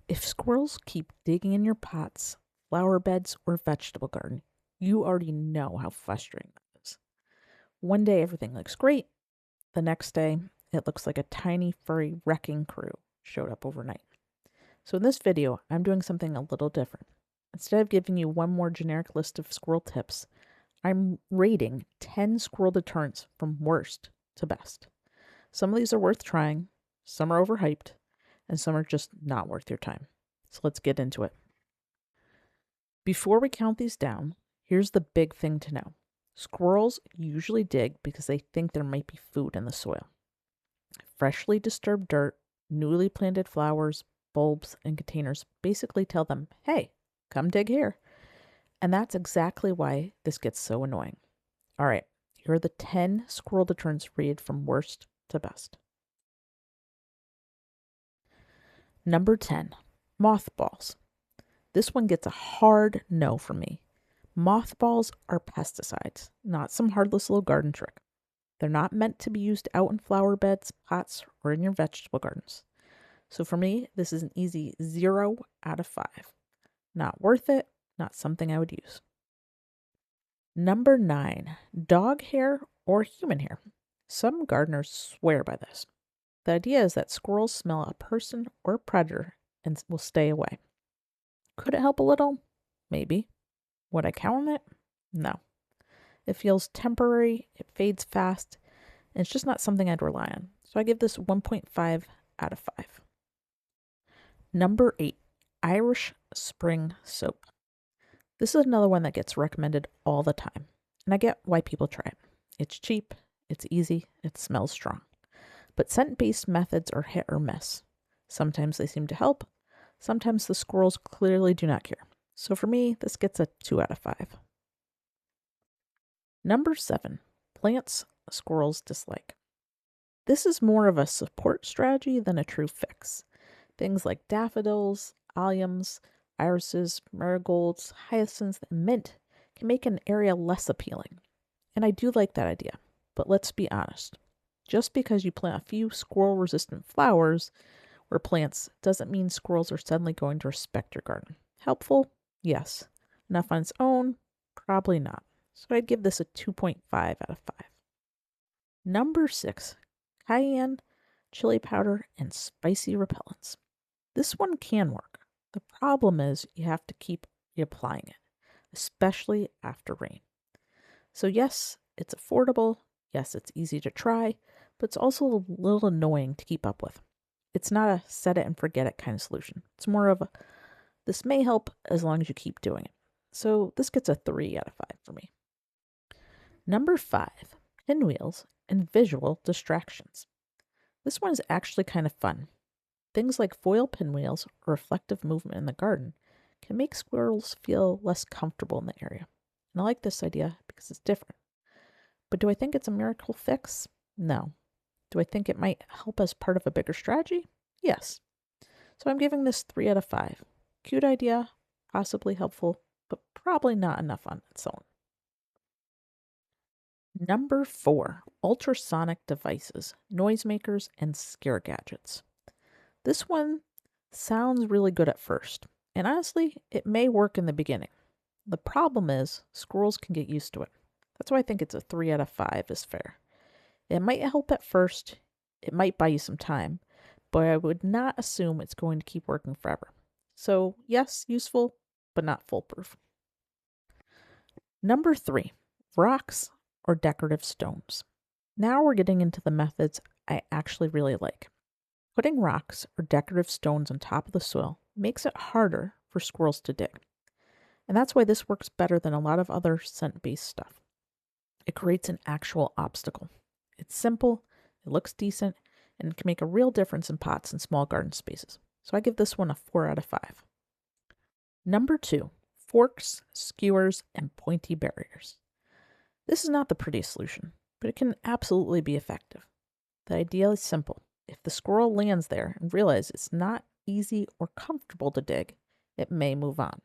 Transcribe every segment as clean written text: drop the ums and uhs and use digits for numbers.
If squirrels keep digging in your pots, flower beds, or vegetable garden, you already know how frustrating that is. One day everything looks great, the next day it looks like a tiny furry wrecking crew showed up overnight. So in this video, I'm doing something a little different. Instead of giving you one more generic list of squirrel tips, I'm rating 10 squirrel deterrents from worst to best. Some of these are worth trying, some are overhyped, and some are just not worth your time. So let's get into it. Before we count these down, here's the big thing to know. Squirrels usually dig because they think there might be food in the soil. Freshly disturbed dirt, newly planted flowers, bulbs, and containers basically tell them, hey, come dig here. And that's exactly why this gets so annoying. All right, here are the 10 squirrel deterrents rated from worst to best. Number 10, mothballs. This one gets a hard no from me. Mothballs are pesticides, not some harmless little garden trick. They're not meant to be used out in flower beds, pots, or in your vegetable gardens. So for me, this is an easy 0 out of 5. Not worth it, not something I would use. Number 9, dog hair or human hair. Some gardeners swear by this. The idea is that squirrels smell a person or a predator and will stay away. Could it help a little? Maybe. Would I count on it? No. It feels temporary, it fades fast, and it's just not something I'd rely on. So I give this 1.5 out of 5. Number 8, Irish Spring Soap. This is another one that gets recommended all the time, and I get why people try it. It's cheap, it's easy, it smells strong. But scent-based methods are hit or miss. Sometimes they seem to help, sometimes the squirrels clearly do not care. So for me, this gets a 2 out of 5. Number 7, plants squirrels dislike. This is more of a support strategy than a true fix. Things like daffodils, alliums, irises, marigolds, hyacinths, and mint can make an area less appealing. And I do like that idea, but let's be honest. Just because you plant a few squirrel-resistant flowers or plants doesn't mean squirrels are suddenly going to respect your garden. Helpful? Yes. Enough on its own? Probably not. So I'd give this a 2.5 out of 5. Number 6, cayenne, chili powder, and spicy repellents. This one can work. The problem is you have to keep reapplying it, especially after rain. So yes, it's affordable. Yes, it's easy to try, but it's also a little annoying to keep up with. It's not a set it and forget it kind of solution. It's more of a, this may help as long as you keep doing it. So this gets a 3 out of 5 for me. Number 5, pinwheels and visual distractions. This one is actually kind of fun. Things like foil pinwheels or reflective movement in the garden can make squirrels feel less comfortable in the area. And I like this idea because it's different. But do I think it's a miracle fix? No. Do I think it might help as part of a bigger strategy? Yes. So I'm giving this 3 out of 5. Cute idea, possibly helpful, but probably not enough on its own. Number 4, ultrasonic devices, noisemakers, and scare gadgets. This one sounds really good at first, and honestly, it may work in the beginning. The problem is squirrels can get used to it. That's why I think it's a 3 out of 5 is fair. It might help at first, it might buy you some time, but I would not assume it's going to keep working forever. So yes, useful, but not foolproof. Number 3, rocks or decorative stones. Now we're getting into the methods I actually really like. Putting rocks or decorative stones on top of the soil makes it harder for squirrels to dig. And that's why this works better than a lot of other scent-based stuff. It creates an actual obstacle. It's simple, it looks decent, and it can make a real difference in pots and small garden spaces. So I give this one a 4 out of 5. Number 2, forks, skewers, and pointy barriers. This is not the prettiest solution, but it can absolutely be effective. The idea is simple. If the squirrel lands there and realizes it's not easy or comfortable to dig, it may move on.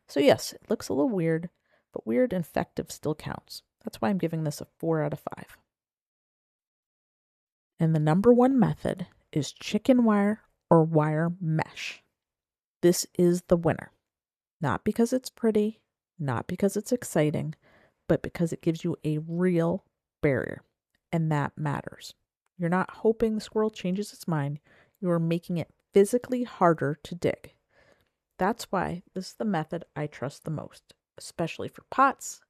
So yes, it looks a little weird, but weird and effective still counts. That's why I'm giving this a 4 out of 5. And the number 1 method is chicken wire or wire mesh. This is the winner. Not because it's pretty, not because it's exciting, but because it gives you a real barrier. And that matters. You're not hoping the squirrel changes its mind. You are making it physically harder to dig. That's why this is the method I trust the most, especially for pots,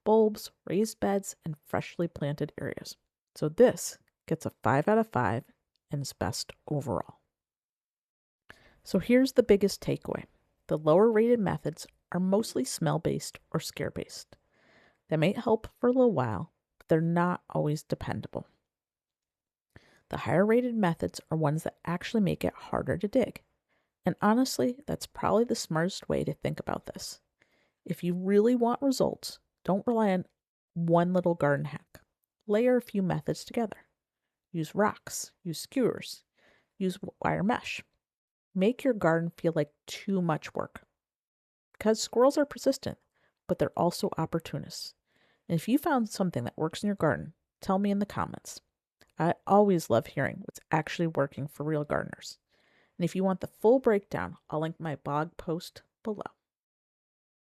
bulbs, raised beds, and freshly planted areas. So this gets a 5 out of 5 and is best overall. So here's the biggest takeaway. The lower rated methods are mostly smell-based or scare-based. They may help for a little while, but they're not always dependable. The higher rated methods are ones that actually make it harder to dig. And honestly, that's probably the smartest way to think about this. If you really want results, don't rely on one little garden hack. Layer a few methods together. Use rocks, use skewers, use wire mesh. Make your garden feel like too much work. Because squirrels are persistent, but they're also opportunists. And if you found something that works in your garden, tell me in the comments. I always love hearing what's actually working for real gardeners. And if you want the full breakdown, I'll link my blog post below.